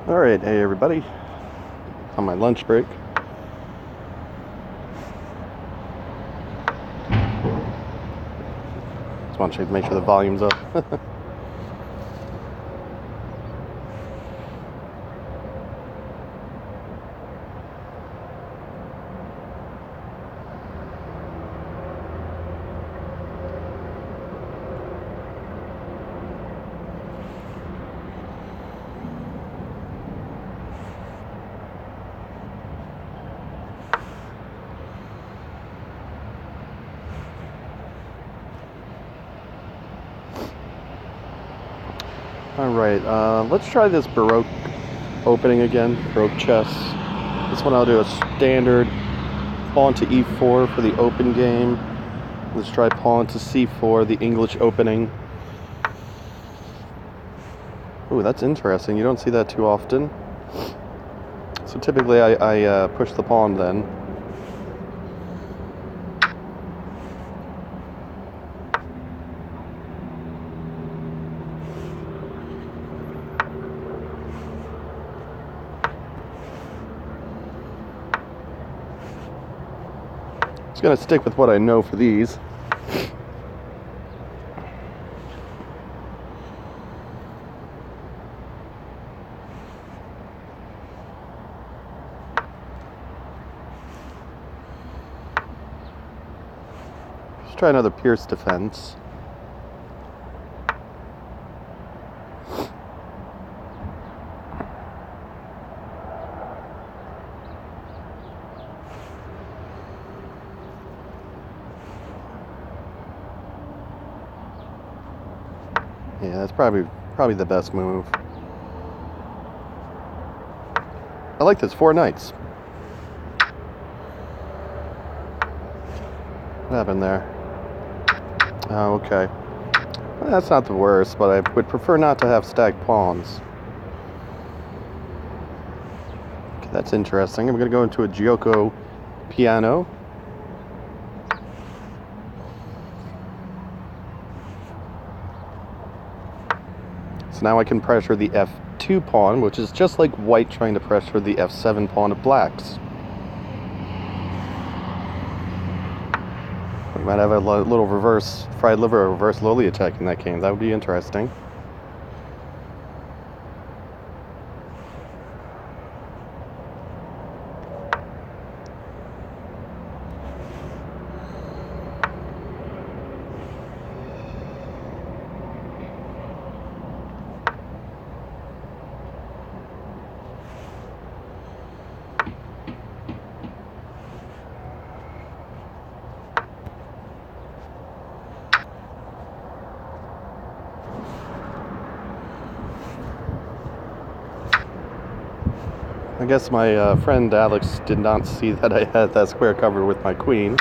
Alright, hey everybody. On my lunch break. Just want to make sure the volume's up. Alright, let's try this Baroque opening again, Baroque chess. This one I'll do a standard pawn to e4 for the open game. Let's try pawn to c4, the English opening. Ooh, that's interesting. You don't see that too often. So typically I push the pawn then. Just gonna stick with what I know for these. Let's try another Pierce defense. Yeah, that's probably the best move. I like this, 4 knights. What happened there? Oh, okay. Well, that's not the worst, but I would prefer not to have stacked pawns. Okay, that's interesting. I'm going to go into a Giuoco piano. So now I can pressure the f2 pawn, which is just like white trying to pressure the f7 pawn of blacks. We might have a little reverse fried liver or reverse lowly attack in that game. That would be interesting. I guess my friend Alex did not see that I had that square covered with my queen.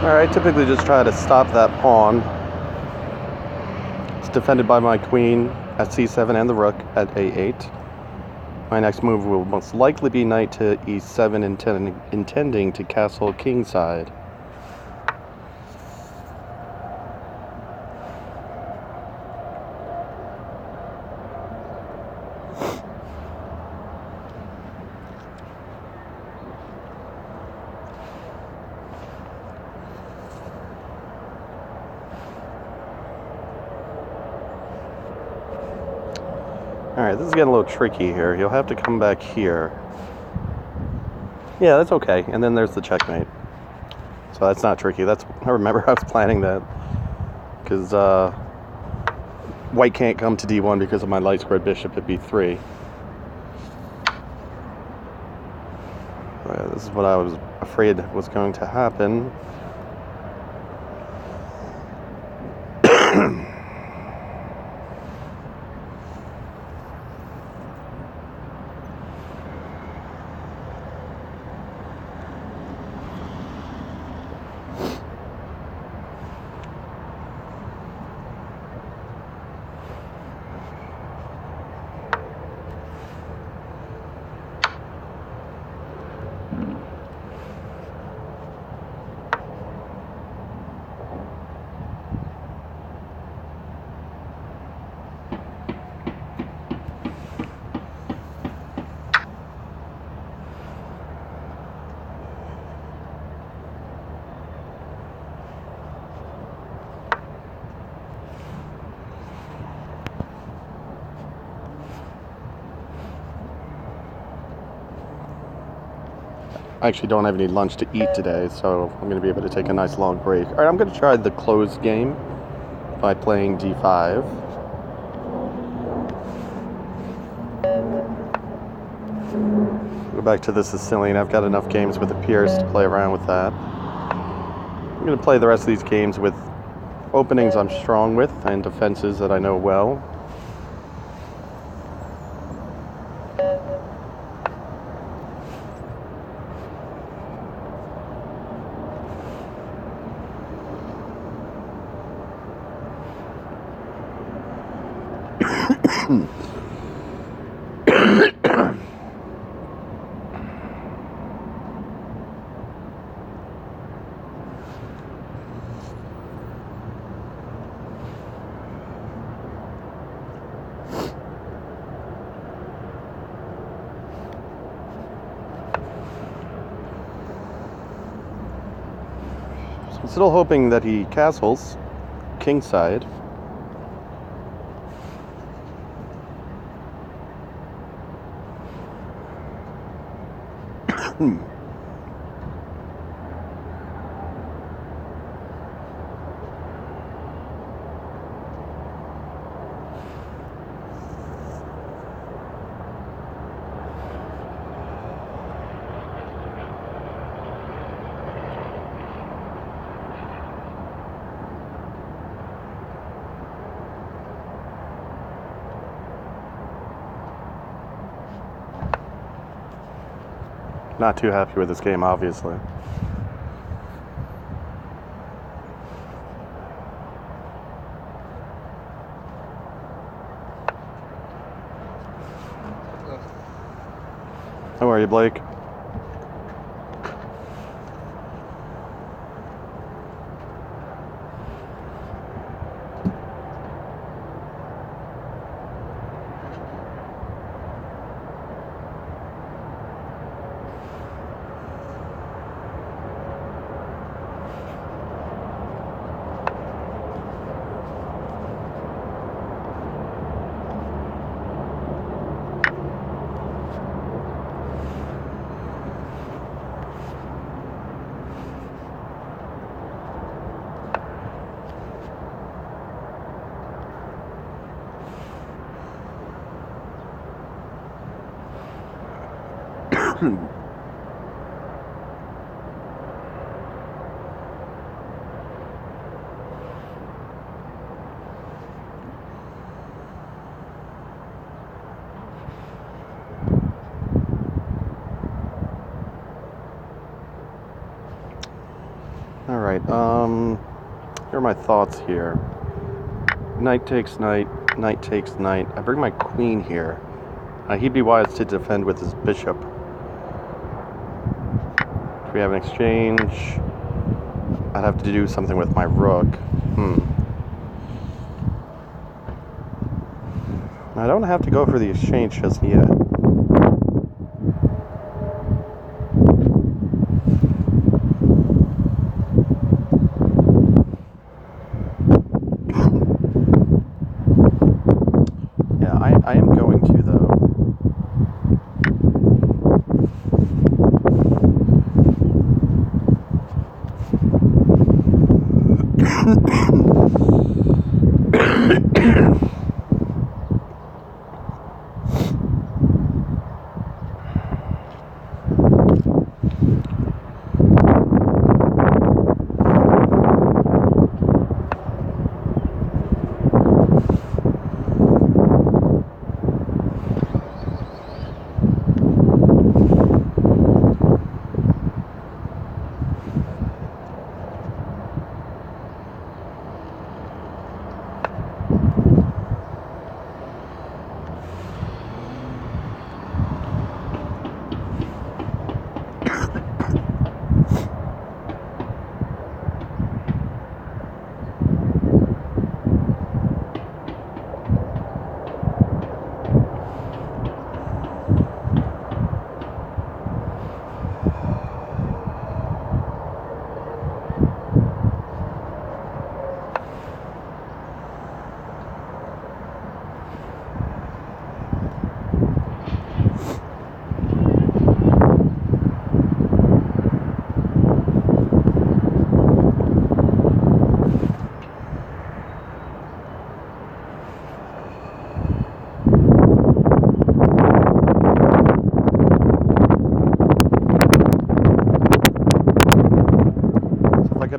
Alright, typically just try to stop that pawn. It's defended by my queen at c7 and the rook at a8. My next move will most likely be knight to e7, intending to castle kingside. Alright, this is getting a little tricky here. You'll have to come back here. Yeah, that's okay. And then there's the checkmate. So that's not tricky. I remember I was planning that. because white can't come to d1 because of my light squared bishop at b3. This is what I was afraid was going to happen. I actually don't have any lunch to eat today, so I'm going to be able to take a nice long break. Alright, I'm going to try the closed game by playing d5. Go back to the Sicilian. I've got enough games with the Pierce to play around with that. I'm going to play the rest of these games with openings I'm strong with and defenses that I know well. I'm still hoping that he castles kingside. Not too happy with this game, obviously. How are you, Blake? Alright, here are my thoughts here. Knight takes knight, knight takes knight. I bring my queen here. He'd be wise to defend with his bishop. If we have an exchange, I'd have to do something with my rook. I don't have to go for the exchange just yet. I am going to, though.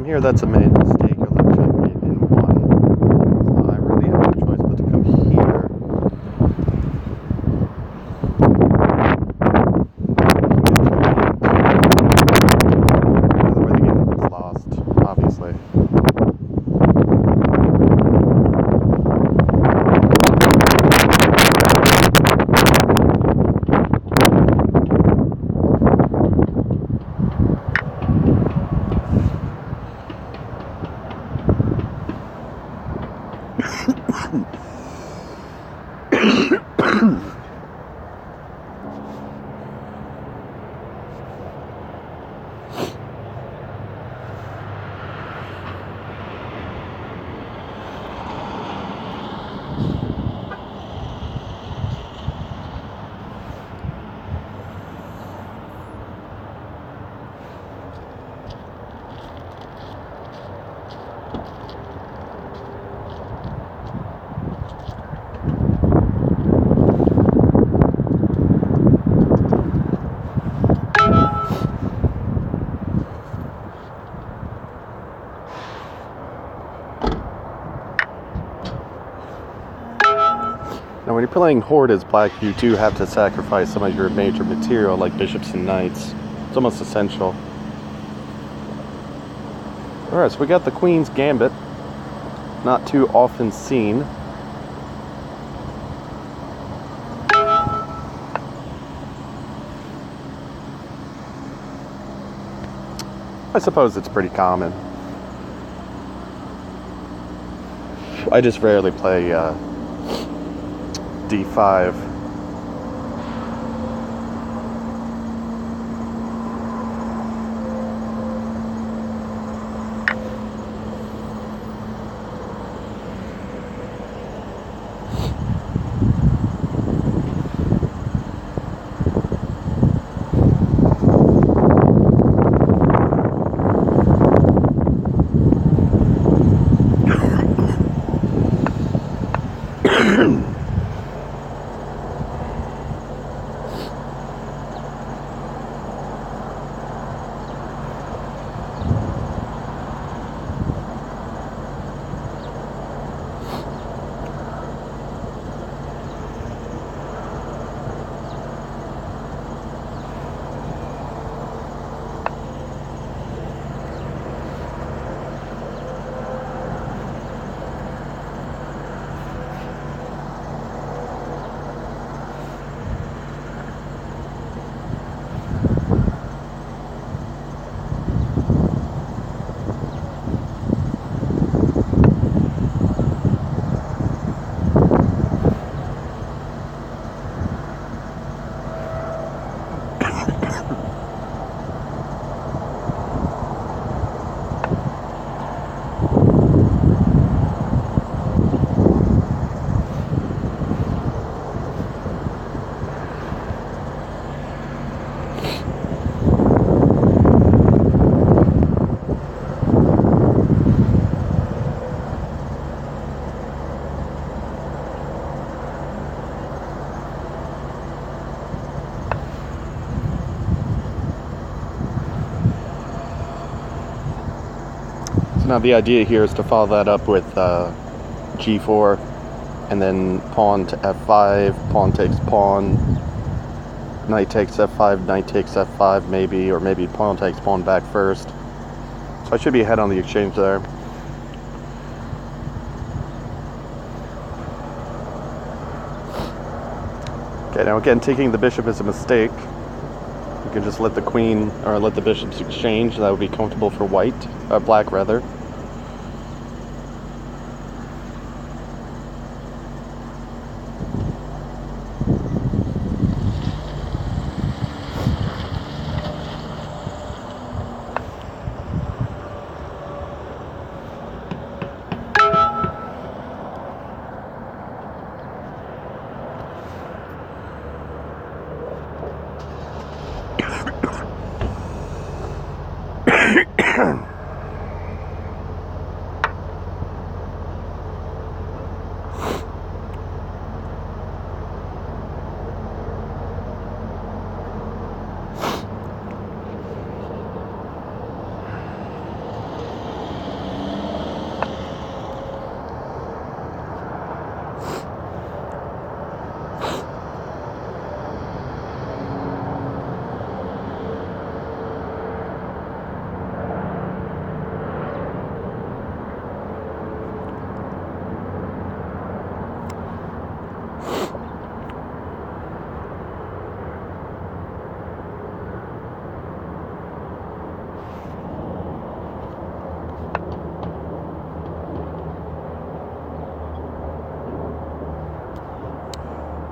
Here, that's a mistake. You're left checkmate in one. So I really have no choice but to come here. Either way, the game was lost, obviously. Now, when you're playing Horde as black, you do have to sacrifice some of your major material, like bishops and knights. It's almost essential. Alright, so we got the Queen's Gambit. Not too often seen. I suppose it's pretty common. I just rarely play D5. Now the idea here is to follow that up with g4, and then pawn to f5, pawn takes pawn, knight takes f5, knight takes f5 maybe, or maybe pawn takes pawn back first. So I should be ahead on the exchange there. Okay, now again, taking the bishop is a mistake. You can just let the queen, or let the bishops exchange. That would be comfortable for white, black rather.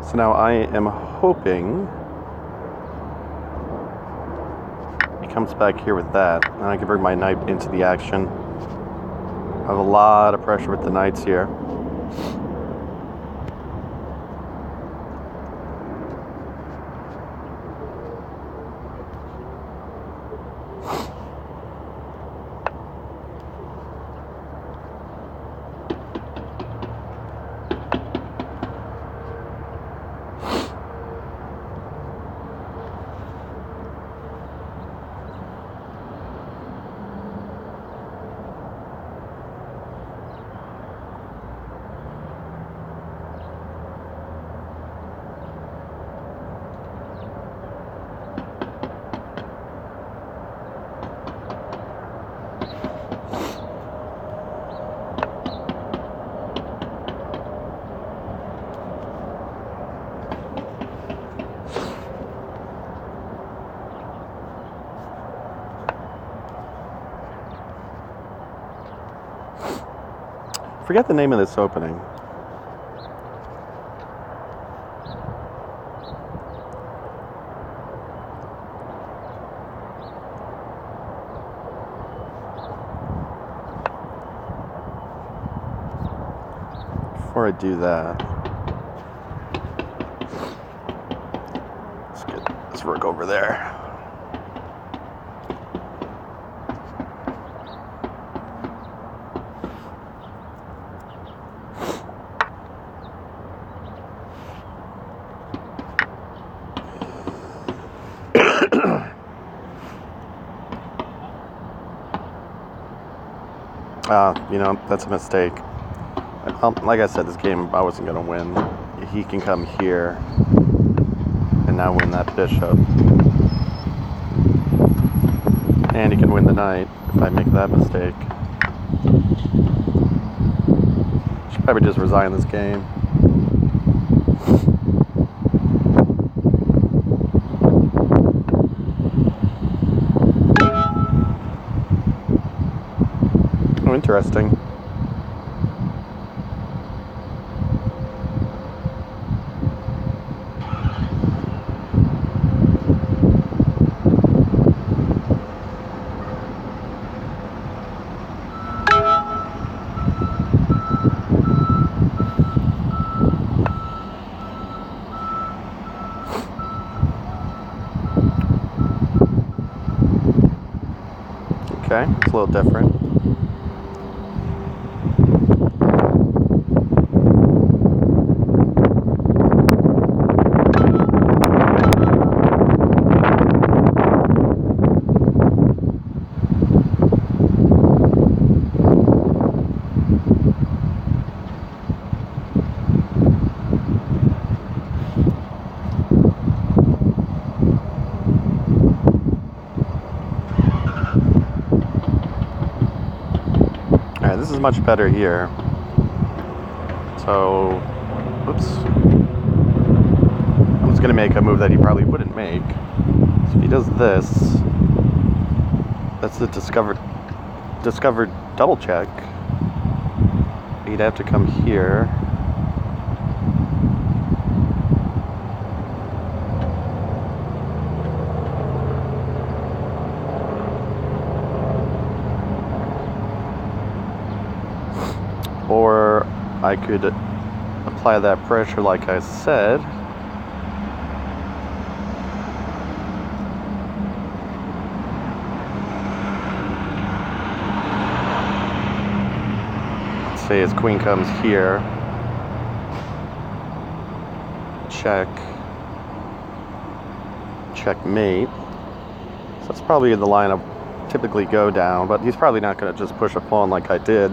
So now I am hoping he comes back here with that, and I can bring my knight into the action. I have a lot of pressure with the knights here. Forget the name of this opening. Before I do that, let's get this rook over there. You know, that's a mistake. Like I said, this game I wasn't going to win. He can come here and now win that bishop. And he can win the knight if I make that mistake. Should probably just resign this game. Oh, interesting. Okay, it's a little different. Alright, this is much better here. So, whoops. I'm just gonna make a move that he probably wouldn't make. So if he does this, that's the discovered double check. He'd have to come here. Or I could apply that pressure like I said. Let's say his queen comes here. Check. Checkmate. So that's probably the line I typically go down, but he's probably not going to just push a pawn like I did.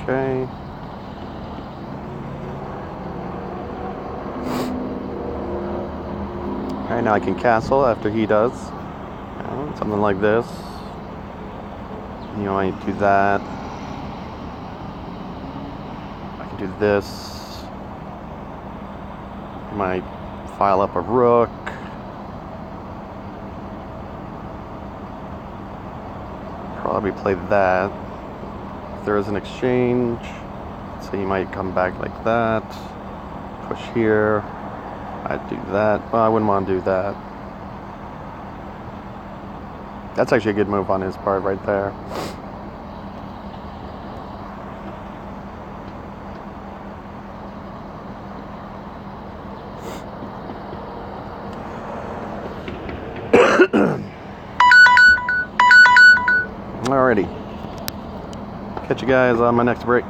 Okay. Alright, now I can castle after he does. Something like this. You know, I do that. I can do this. I might file up a rook. Probably play that. If there is an exchange, so you might come back like that. Push here. I'd do that. Well, I wouldn't want to do that. That's actually a good move on his part right there. Alrighty. Catch you guys on my next break.